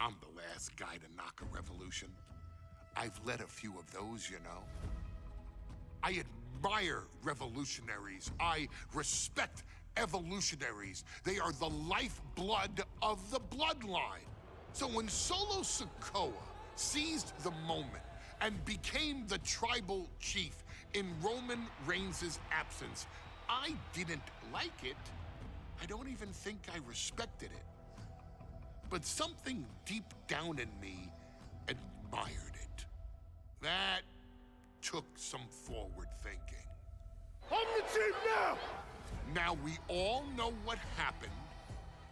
I'm the last guy to knock a revolution. I've led a few of those, you know. I admire revolutionaries. I respect evolutionaries. They are the lifeblood of the bloodline. So when Solo Sikoa seized the moment and became the tribal chief in Roman Reigns' absence, I didn't like it. I don't even think I respected it. But something deep down in me admired it. That took some forward thinking. I'm the chief now! Now we all know what happened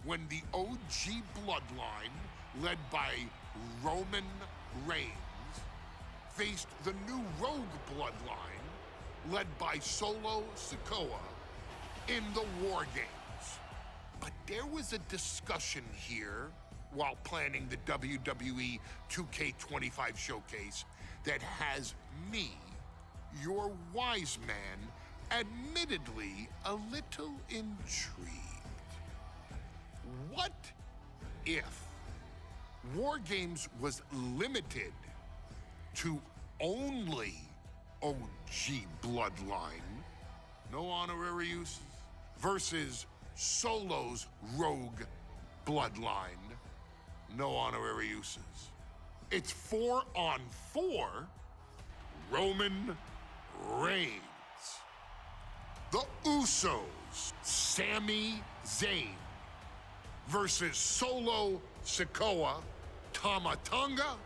when the OG bloodline, led by Roman Reigns, faced the new rogue bloodline, led by Solo Sikoa, in the War Games. But there was a discussion here while planning the WWE 2K25 showcase that has me, your wise man, admittedly a little intrigued. What if War Games was limited to only OG bloodline, no honorary uses, versus Solo's rogue bloodline, no honorary uses? It's 4-on-4 Roman Reigns. The Usos, Sami Zayn, versus Solo Sikoa, Tama Tonga,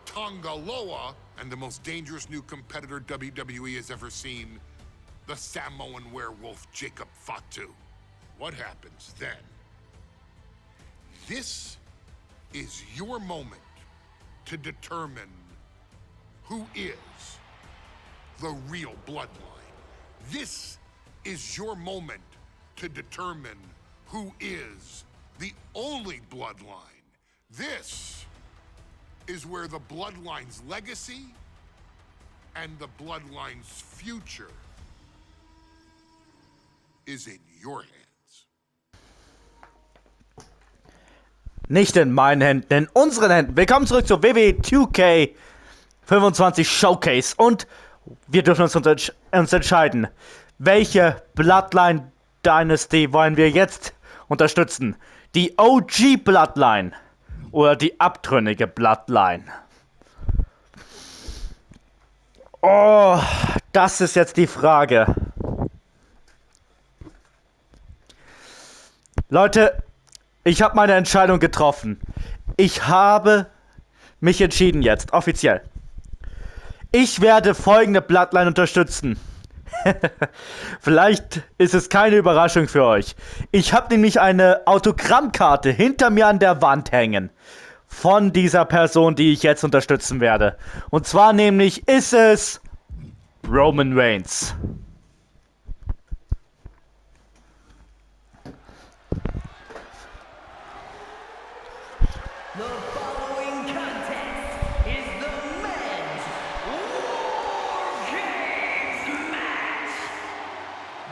Tonga Loa, and the most dangerous new competitor WWE has ever seen, the Samoan werewolf Jacob Fatu. What happens then? This is your moment to determine who is the real bloodline. This is your moment to determine who is the only bloodline. This is where the bloodline's legacy and the bloodline's future is in your hands. Nicht in meinen Händen, in unseren Händen. Willkommen zurück zur WWE 2K25 Showcase. Und wir dürfen uns entscheiden, welche Bloodline Dynasty wollen wir jetzt unterstützen. Die OG Bloodline oder die abtrünnige Bloodline. Oh, das ist jetzt die Frage. Leute, ich habe meine Entscheidung getroffen. Ich habe mich entschieden jetzt, offiziell. Ich werde folgende Bloodline unterstützen. Vielleicht ist es keine Überraschung für euch. Ich habe nämlich eine Autogrammkarte hinter mir an der Wand hängen. Von dieser Person, die ich jetzt unterstützen werde. Und zwar nämlich ist es Roman Reigns.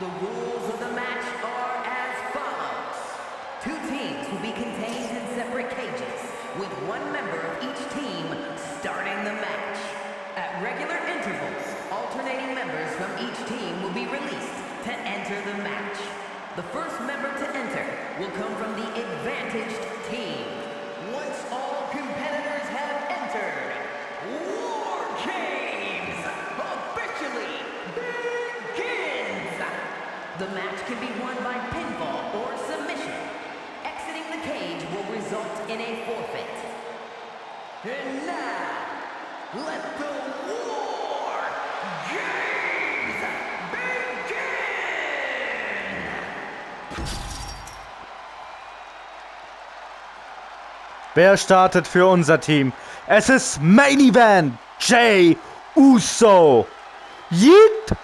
The rules of the match are as follows. Two teams will be contained in separate cages, with one member of each team starting the match. At regular intervals, alternating members from each team will be released to enter the match. The first member to enter will come from the advantaged team. Once all competitors have entered, War Games officially begins! The match can be won by pinfall or submission. Exiting the cage will result in a forfeit. And now, let the War Games begin! Wer startet für unser Team? Es ist Main Event Jey Uso. Yeet!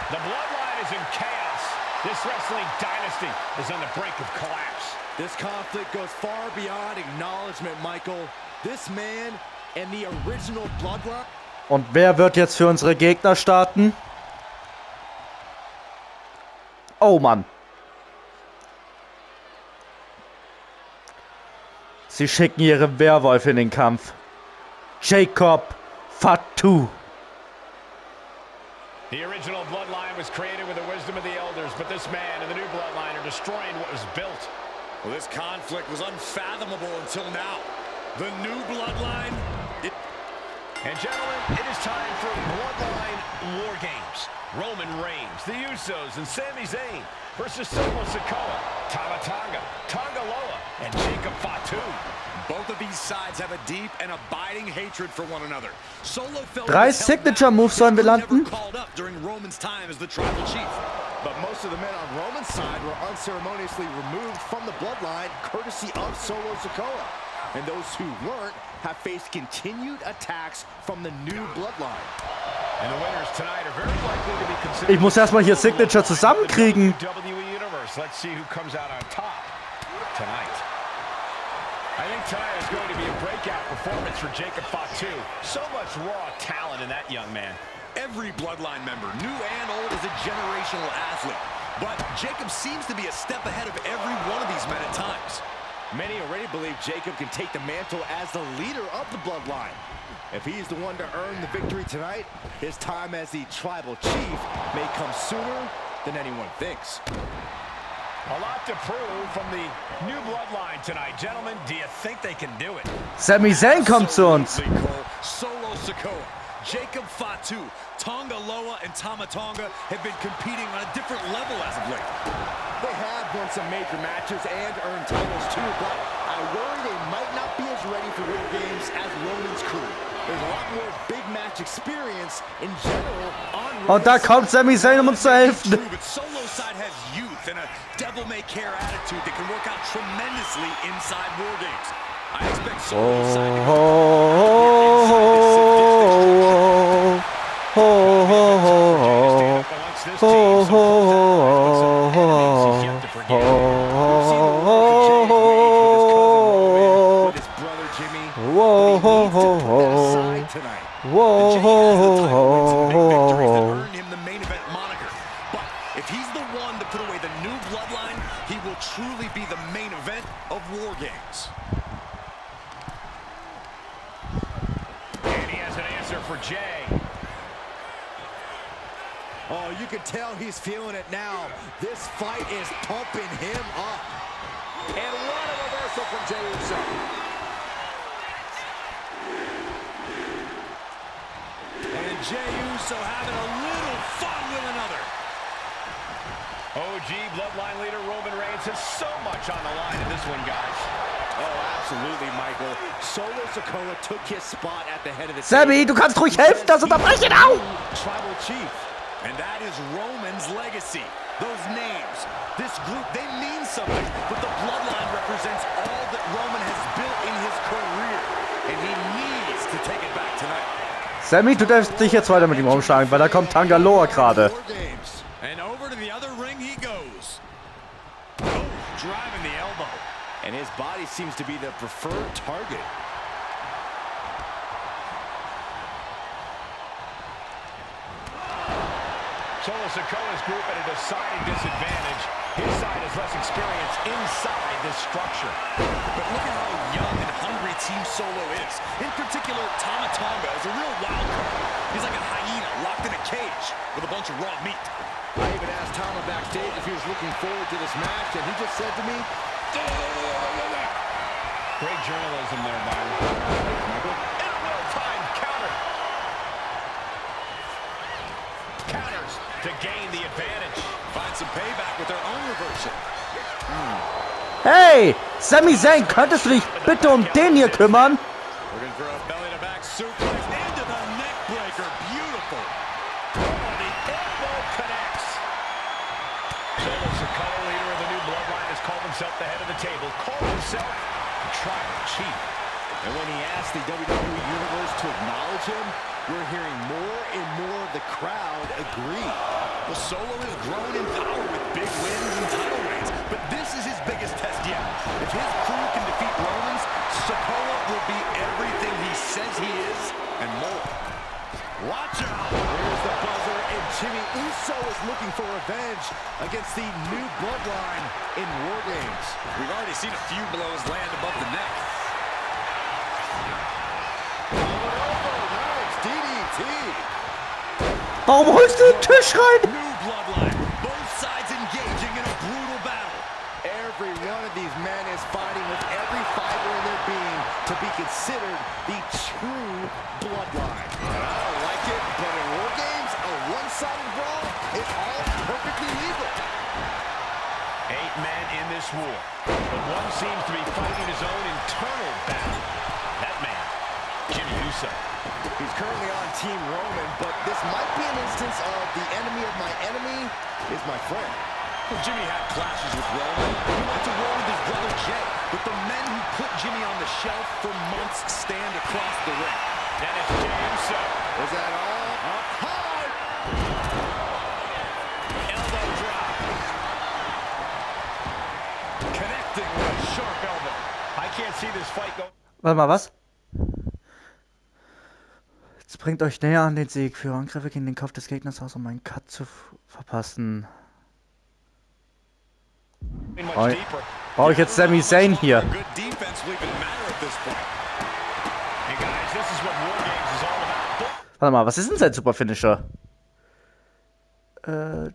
The bloodline is in chaos. This wrestling dynasty is on the brink of collapse. This conflict goes far beyond acknowledgement, Michael. This man and the original bloodline. Und wer wird jetzt für unsere Gegner starten? Oh Mann. Sie schicken ihre Werwolfe in den Kampf. Jacob Fatu. The original bloodline was created with the wisdom of the elders, but this man and the new bloodline are destroying what was built. Well, this conflict was unfathomable until now. The new bloodline. And gentlemen, it is time for Bloodline War Games. Roman Reigns, the Usos, and Sami Zayn versus Solo Sikoa, Tama Tonga, Tonga Loa, and Jacob Fatu. Both of these sides have a deep and abiding hatred for one another. Solo felt 3 Signature Moves sollen wir landen. called up during Roman's time as the tribal chief. But most of the men on Roman's side were unceremoniously removed from the bloodline courtesy of Solo Sikoa. And those who weren't have faced continued attacks from the new bloodline. And the winners tonight are very likely to be considered. Ich muss erstmal hier Signature zusammenkriegen. WWE Universe. Let's see who comes out on top tonight. I think tonight is going to be a breakout performance for Jacob Fatu. So much raw talent in that young man. Every bloodline member, new and old, is a generational athlete. But Jacob seems to be a step ahead of every one of these men at times. Many already believe Jacob can take the mantle as the leader of the bloodline. If he's the one to earn the victory tonight, his time as the tribal chief may come sooner than anyone thinks. A lot to prove from the new bloodline tonight. Gentlemen, do you think they can do it? Sami Zayn kommt zu uns. Solo Sikoa, Jacob Fatu, Tonga Loa, and Tama Tonga have been competing on a different level as of late. They have won some major matches and earned titles too, but I worry they might not be as ready for War Games as Roman's crew. There's a lot more big match experience in general on Und da kommt Sami Zayn, um uns zu helfen. True, but Solo's side has youth and a devil-may-care attitude that can work out tremendously inside War Games. I expect Solo's side to if he's the one to put away the new bloodline, he will truly be the main event of War Games. And he has an answer for Jay. Oh, you can tell he's feeling it now. This fight is pumping him up. And what a reversal from Jey Uso. And Jey Uso having a little fun with another. OG Bloodline leader Roman Reigns has so much on the line in this one, guys. Oh, absolutely, Michael. Solo Sikoa took his spot at the head of the Sammy, du kannst ruhig helfen, das unterbrechen auch. Tribal Chief. And that is Roman's legacy. Those names, this group, they mean something. But the bloodline represents all that Roman has built in his career. And he needs to take it back tonight. Sammy, du darfst dich jetzt weiter mit ihm rumschlagen, weil da kommt Tonga Loa gerade. And over to the other ring he goes. Oh, driving the elbow. And his body seems to be the preferred target. Solo Sikoa's group at a decided disadvantage. His side has less experience inside this structure. But look at how young and hungry Team Solo is. In particular, Tama Tonga is a real wild card. He's like a hyena locked in a cage with a bunch of raw meat. I even asked Tama backstage if he was looking forward to this match, and he just said to me, Great journalism there, Byron. In a well-timed counter. Counters to gain the advantage. Find some payback with their own reversal. Hey, Sami Zayn, könntest du dich bitte um den hier kümmern? Looking for a belly-to-back suplex into the neck breaker. Beautiful. Oh, the elbow connects. Solo Sikoa, leader of the new bloodline, has called himself the head of the table. Called himself the tribal chief. and when he asked the WWE Universe to acknowledge him, we're hearing more and more of the crowd agree. Well, Solo has grown in power with big wins and title reigns, but this is his biggest test yet. If his crew can defeat Roman's, Sikoa will be everything he says he is and more. Watch out! Here's the buzzer, and Jimmy Uso is looking for revenge against the new bloodline in War Games. We've already seen a few blows land above the neck. Warum holst du den Tisch rein? New bloodline. Both sides engaging in a brutal battle. Every one of these men is fighting with every fiber in their being to be considered the true bloodline. And I don't like it, but in War Games, a one-sided brawl is all perfectly legal. 8 men in this war, but one seems to be fighting his own internal battle. That man, Jimmy Uso. He's currently on Team Roman, but this might be an instance of the enemy of my enemy is my friend. Well, Jimmy had clashes with Roman. He went to war with his brother Jay, but the men who put Jimmy on the shelf for months stand across the ring. That is Jey Uso. Is that all? Up high! Elbow drop. Connecting with a sharp elbow. I can't see this fight go. Warte mal, was? Jetzt bringt euch näher an den Sieg. Für Angriffe gegen den Kopf des Gegners aus, um einen Cut zu verpassen. Brauche ich jetzt Sami Zayn hier? Warte mal, was ist denn sein Superfinisher?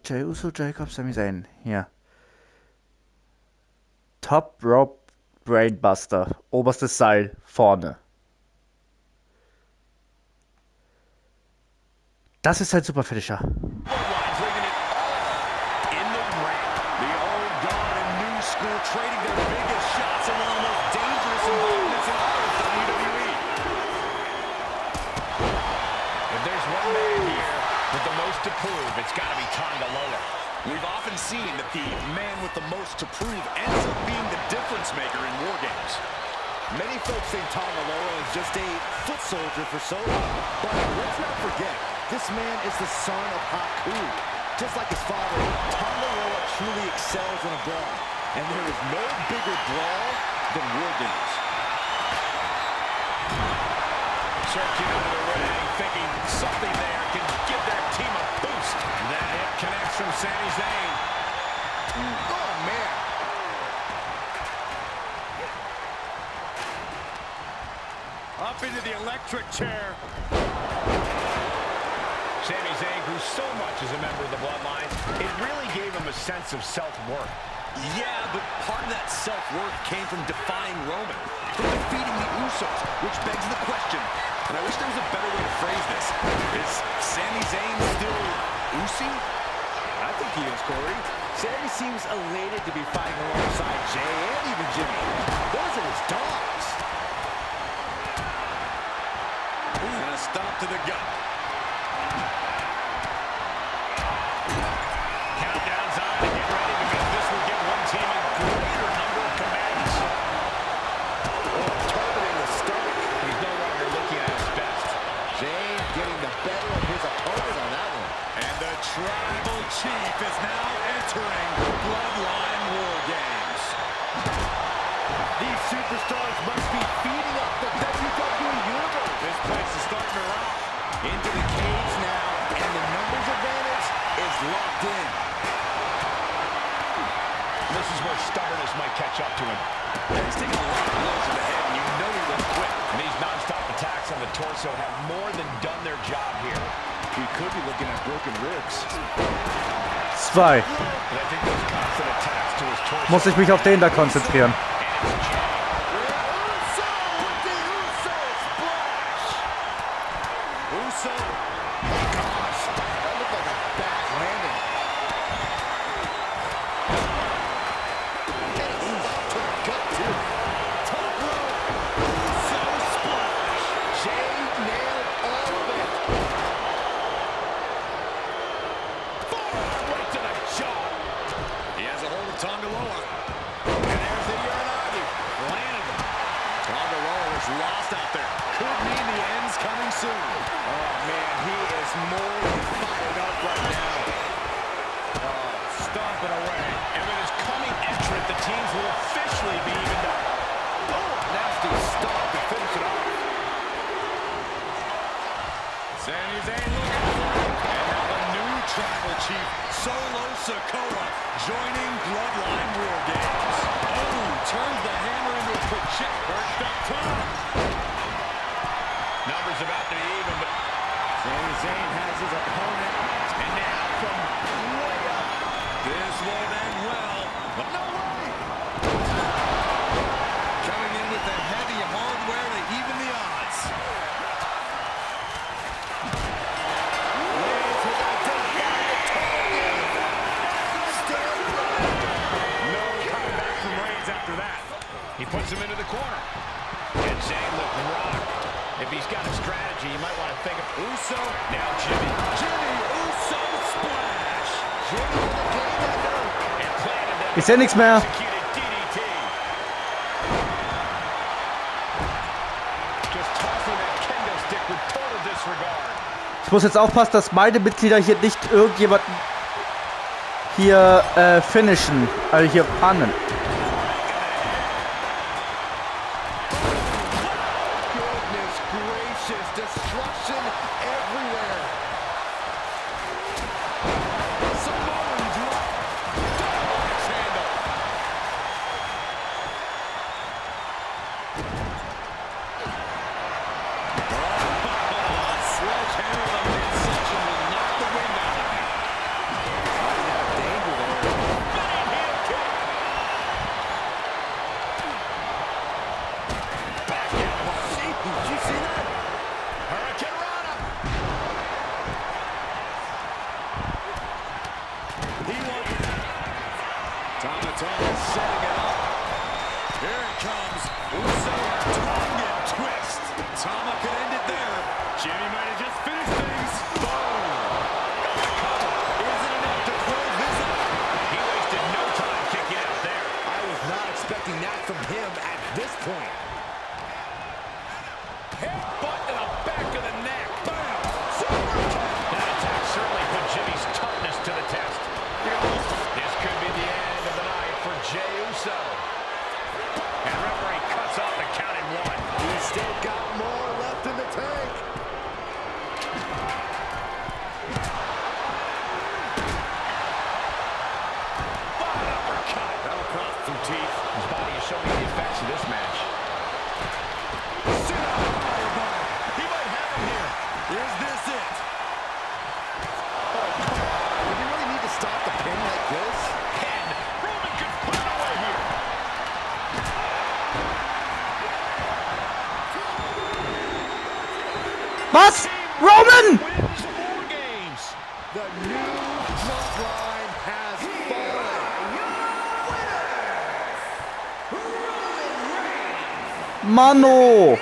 Jey Uso, Jacob, Sami Zayn. Hier. Top Rope Brainbuster. Oberstes Seil. Vorne. Das ist sein Superfinisher. Trading their biggest shots in one of the most dangerous environments in all of WWE. If there's one man here with the most to prove, it's got to be Tonga Loa. We've often seen that the man with the most to prove ends up being the difference maker in War Games. Many folks think Tonga Loa is just a foot soldier for Solo, but let's not forget, this man is the son of Haku. Just like his father, Tonga Loa truly excels in a brawl. And there is no bigger brawl than War Games. Searching under the ring, thinking something there can give their team a boost. That hit connects from Sami Zayn. Oh, man. Up into the electric chair. Sami Zayn grew so much as a member of the Bloodline, it really gave him a sense of self-worth. Yeah, but part of that self-worth came from defying Roman, from defeating the Usos, which begs the question, and I wish there was a better way to phrase this. Is Sami Zayn still Usi? I think he is, Corey. Sami seems elated to be fighting alongside Jey and even Jimmy. Those are his dogs. And a stop to the gut. Countdown's on to get ready because this will give one team a greater number of commands. Targeting the stomach. He's no longer looking at his best. Jey getting the better of his opponent on that one. And the Tribal Chief is now entering Bloodline War Games. These superstars must be feeding up the WWE Universe. This place is starting to rock. Into the cage now, and the numbers advantage is locked in. This is where stubbornness might catch up to him. He's taking a lot of blows to the head, and you know he won't quit. These non-stop attacks on the torso have more than done their job here. We could be looking at broken ribs. 2. But I think those constant attacks to his torso... Muss ich mich auf den da konzentrieren. Uso. Gosh, that looked like a bad landing. And to the gut, too. Top rope. Uso splash. Jey nailed all of it. Right to the jaw. He has a hold of Tonga Loa. And there's the Uranagi. Landed him. Tonga Loa is lost out there. Could mean the end's coming soon. Oh, man, he is more than fired up right now. Stomping away. And with his coming entrant, the teams will officially be evened up. Oh, nasty stop to finish it off. Sami Zayn looking for it. And now the new Tribal Chief, Solo Sikoa, joining Bloodline War Games. Oh, turns the hammer into a project. First up top. Numbers about to be even, but Sami Zayn has his opponent into the corner. And Zayn looked rocked. If he's got a strategy, you might want to think of Uso. Now Jimmy. Jimmy Uso splash. Jimmy in the game ender. And planted that. Ich sehe nichts mehr. Executed DDT. Just tossing that kendo stick with total disregard. Ich muss jetzt aufpassen, dass meine Mitglieder hier nicht irgendjemanden hier finishen. Also hier pannen. Goodness gracious, destruction everywhere. Samoan drop. Double axe handle. Sledgehammer in the midsection will knock the wind out of him. Danger there. Spinning heel kick. Back at one. Did you see that? Hurricane Rana. He won. Tonga setting it up. Here it comes. Uso tongue twist. Tama could end it there. Jimmy might have just finished things. Boom. Isn't enough to close this out. He wasted no time kicking out there. I was not expecting that from him at this point. Headbutt to the back of the neck. Bam. Super kick. That attack certainly put Jimmy's toughness to the test. This could be the end of the night for Jey Uso. And referee cuts off the count in one. He's still got more left in the tank. Uppercut. That'll cross some teeth. His body is showing the effects of this match. Sit up, fireball. He might have him here. Is this it? Do you really need to stop the pin like this? And Roman could put it away here. Was? Roman! Wins War Games. The new bloodline has fallen. Mano! Uso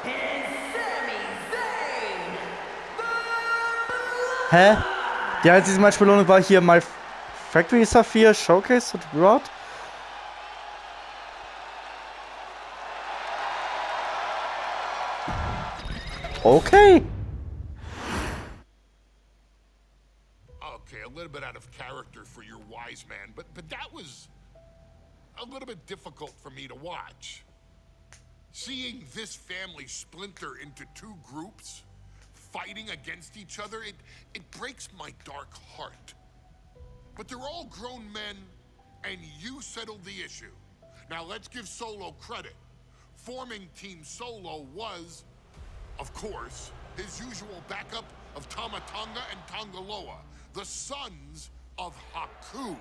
and Sami Zayn. Hä? Die einzige Matchbelohnung war hier My Factory Sapphire Showcase und Rod. Okay. Okay, a little bit out of character for your wise man, but that was a little bit difficult for me to watch. Seeing this family splinter into two groups, fighting against each other, it breaks my dark heart. But they're all grown men, and you settled the issue. Now let's give Solo credit. Forming Team Solo was, of course, his usual backup of Tama Tonga and Tongaloa, the sons of Haku,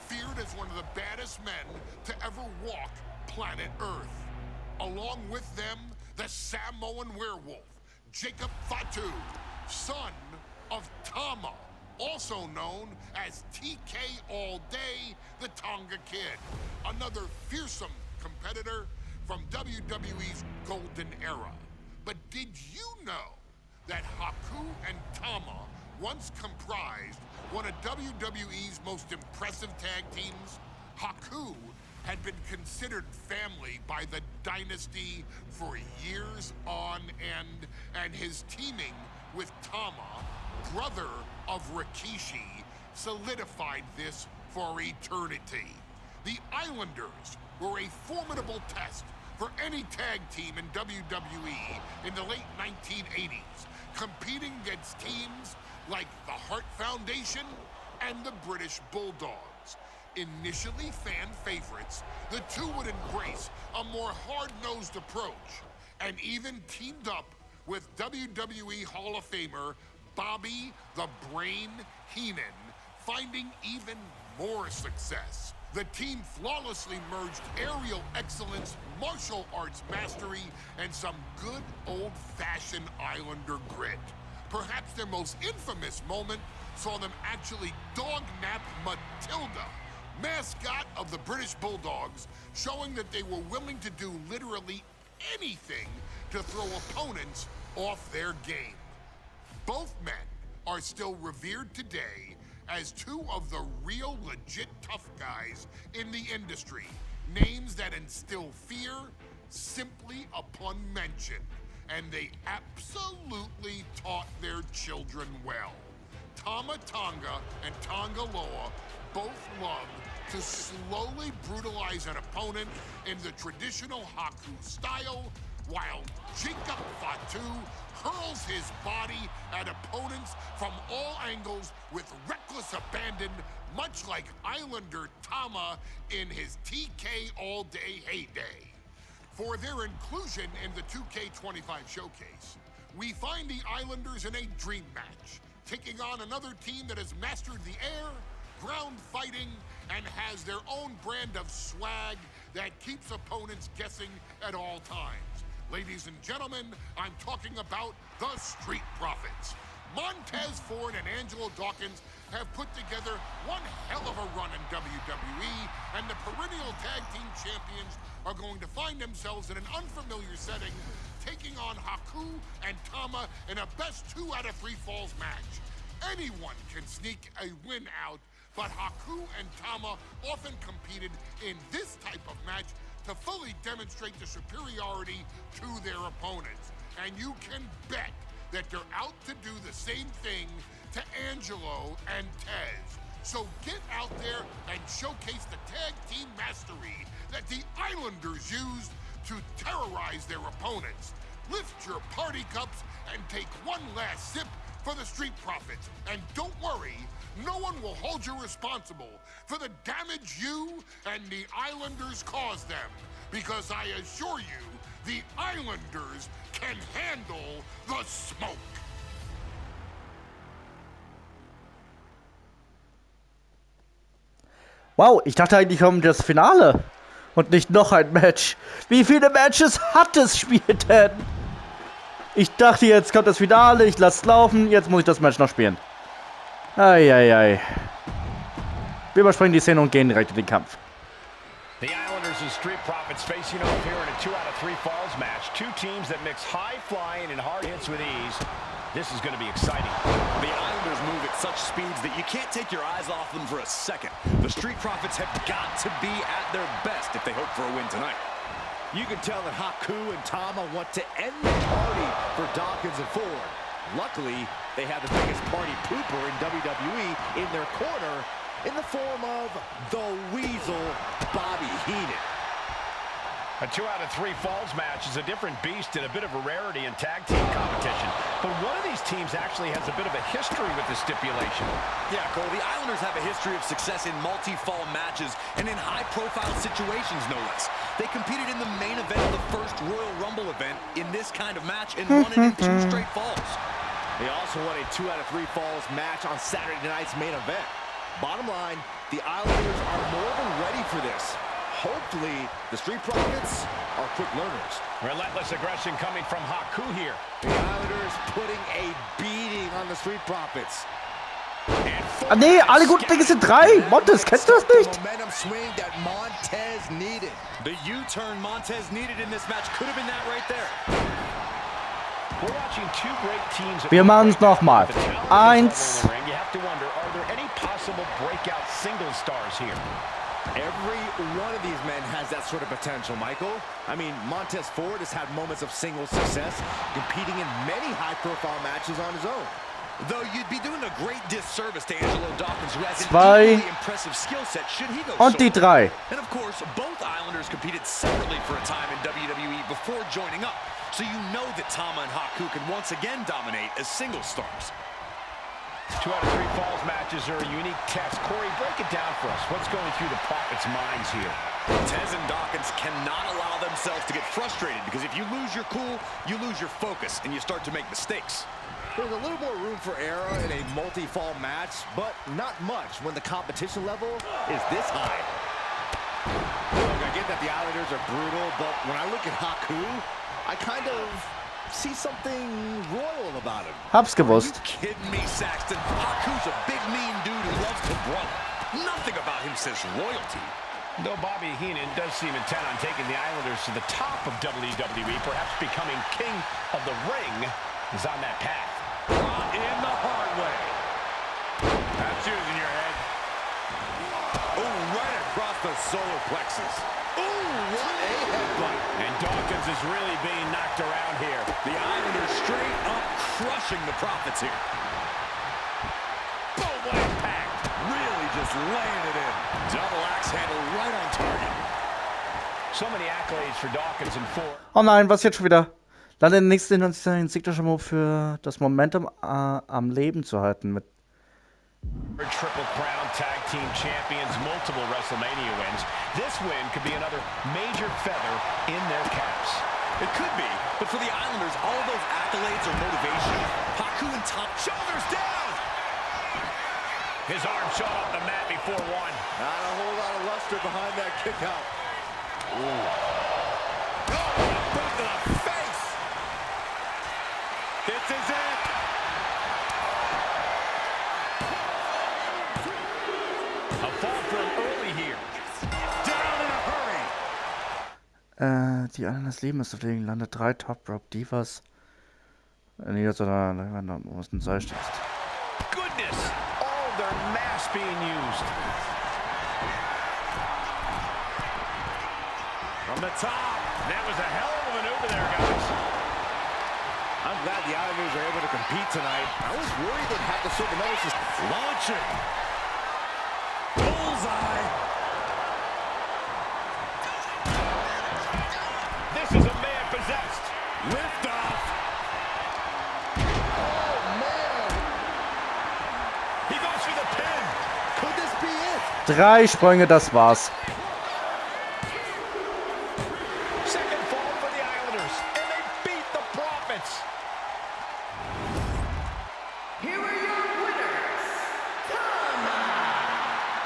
feared as one of the baddest men to ever walk planet Earth. Along with them, the Samoan werewolf, Jacob Fatu, son of Tama, also known as TK All Day, the Tonga Kid, another fearsome competitor from WWE's golden era. But did you know that Haku and Tama once comprised one of WWE's most impressive tag teams? Haku had been considered family by the Dynasty for years on end, and his teaming with Tama, brother of Rikishi, solidified this for eternity. The Islanders were a formidable test for any tag team in WWE in the late 1980s, competing against teams like the Hart Foundation and the British Bulldogs. Initially fan favorites, the two would embrace a more hard-nosed approach and even teamed up with WWE Hall of Famer Bobby the Brain Heenan, finding even more success. The team flawlessly merged aerial excellence, martial arts mastery, and some good old-fashioned Islander grit. Perhaps their most infamous moment saw them actually dog-nap Matilda mascot of the British Bulldogs, showing that they were willing to do literally anything to throw opponents off their game. Both men are still revered today as two of the real legit tough guys in the industry, names that instill fear simply upon mention, and they absolutely taught their children well. Tama Tonga and Tonga Loa both love to slowly brutalize an opponent in the traditional Haku style, while Jacob Fatu hurls his body at opponents from all angles with reckless abandon, much like Islander Tama in his TK all-day heyday. For their inclusion in the 2K25 showcase, we find the Islanders in a dream match, taking on another team that has mastered the air, ground fighting, and has their own brand of swag that keeps opponents guessing at all times. Ladies and gentlemen, I'm talking about the Street Profits. Montez Ford and Angelo Dawkins have put together one hell of a run in WWE, and the perennial tag team champions are going to find themselves in an unfamiliar setting, taking on Haku and Tama in a best 2 out of 3 falls match. Anyone can sneak a win out, but Haku and Tama often competed in this type of match to fully demonstrate the superiority to their opponents. And you can bet that they're out to do the same thing to Angelo and Tez. So get out there and showcase the tag team mastery that the Islanders used to terrorize their opponents. Lift your party cups and take one last sip for the Street Profits. And don't worry, no one will hold you responsible for the damage you and the Islanders caused them. Because I assure you, the Islanders can handle the smoke. Wow, ich dachte eigentlich um das Finale und nicht noch ein Match. Wie viele Matches hat das Spiel denn? Ich dachte, jetzt kommt das Finale, ich lasse es laufen, jetzt muss ich das Match noch spielen. Eieiei. Wir überspringen die Szene und gehen direkt in den Kampf. The Islanders and Street Profits facing off here in a 2 out of 3 falls match. Two teams that mix high flying and hard hits with ease. This is going to be exciting. The Islanders move at such speeds that you can't take your eyes off them for a second. The Street Profits have got to be at their best if they hope for a win tonight. You can tell that Haku and Tama want to end the party for Dawkins and Ford. Luckily, they have the biggest party pooper in WWE in their corner in the form of the Weasel, Bobby Heenan. A 2 out of 3 falls match is a different beast and a bit of a rarity in tag team competition. But one of these teams actually has a bit of a history with the stipulation. Yeah, Cole, the Islanders have a history of success in multi-fall matches and in high-profile situations, no less. They competed in the main event of the first Royal Rumble event in this kind of match and won it in 2 straight falls. They also won a 2 out of 3 falls match on Saturday night's main event. Bottom line, the Islanders are more than ready for this. Hopefully, the Street Profits are quick learners. Relentless aggression coming from Haku here. The Islanders putting a beating on the Street Profits. Ah nee, alle guten Dinge sind 3. Montez, kennst du das nicht? The momentum swing that Montez needed. The U-turn Montez needed in this match could have been that right there. We're watching 2 great teams. Wir machen es nochmal. 1. You have to wonder, are there any possible breakout single stars here? Every one of these men has that sort of potential, Michael. I mean, Montez Ford has had moments of single success, competing in many high-profile matches on his own. Though you'd be doing a great disservice to Angelo Dawkins, who has an 2 equally impressive skill set should he go und die 3. And of course, both Islanders competed separately for a time in WWE before joining up. So you know that Tama and Haku can once again dominate as single stars. 2 out of 3 falls matches are a unique test. Corey, break it down for us. What's going through the Profits' minds here? Tez and Dawkins cannot allow themselves to get frustrated, because if you lose your cool, you lose your focus, and you start to make mistakes. There's a little more room for error in a multi-fall match, but not much when the competition level is this high. Look, I get that the Islanders are brutal, but when I look at Haku, I kind of see something royal about him. Hab's gewusst. Are you kidding me, Saxton? Haku's a big, mean dude who loves to brawl. Nothing about him says royalty. Though Bobby Heenan does seem intent on taking the Islanders to the top of WWE, perhaps becoming king of the ring, is on that path. Brought in the hard way. That's using your head. Oh, right across the solar plexus. Oh, what a headbutt. And Dawkins is really being knocked around here. The Islanders straight up crushing the Profits here. Boom, what impact. Really just laying it in. Double axe handle right on target. So many accolades for Dawkins in 4. Oh nein, was jetzt schon wieder? Dann der nächste Signature Move für das Momentum am Leben zu halten mit Triple Crown Tag Team Champions, multiple WrestleMania wins. This win could be another major feather in their caps. It could be, but for the Islanders, all those accolades are motivation. Haku and Tom, shoulders down! His arm shot off the mat before one. Not a whole lot of luster behind that kick out. Ooh. Oh, boot to the face! This is it! A fall from early here. Down in a hurry! die anderen das Leben ist deswegen landet 3 Top Rope Divas. Nee, jetzt oder wo ist ein Seil stehst. Goodness! All their mass being used. From the top! That was a hell of a maneuver there, guys. I'm glad the Islanders are able to compete tonight. I was worried they'd have to serve another system. Launching! Bullseye! This is a man possessed. Lift off! Oh, man! He goes for the pin. Could this be it? 3 Sprünge, das war's. Second fall for the Islanders, and they beat the Profits. Here are your winners, Tama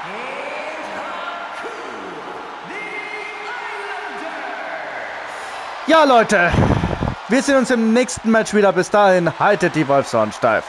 and Haku, the Islanders. Ja, Leute, wir sehen uns im nächsten Match wieder. Bis dahin, haltet die Wolfshorn steif.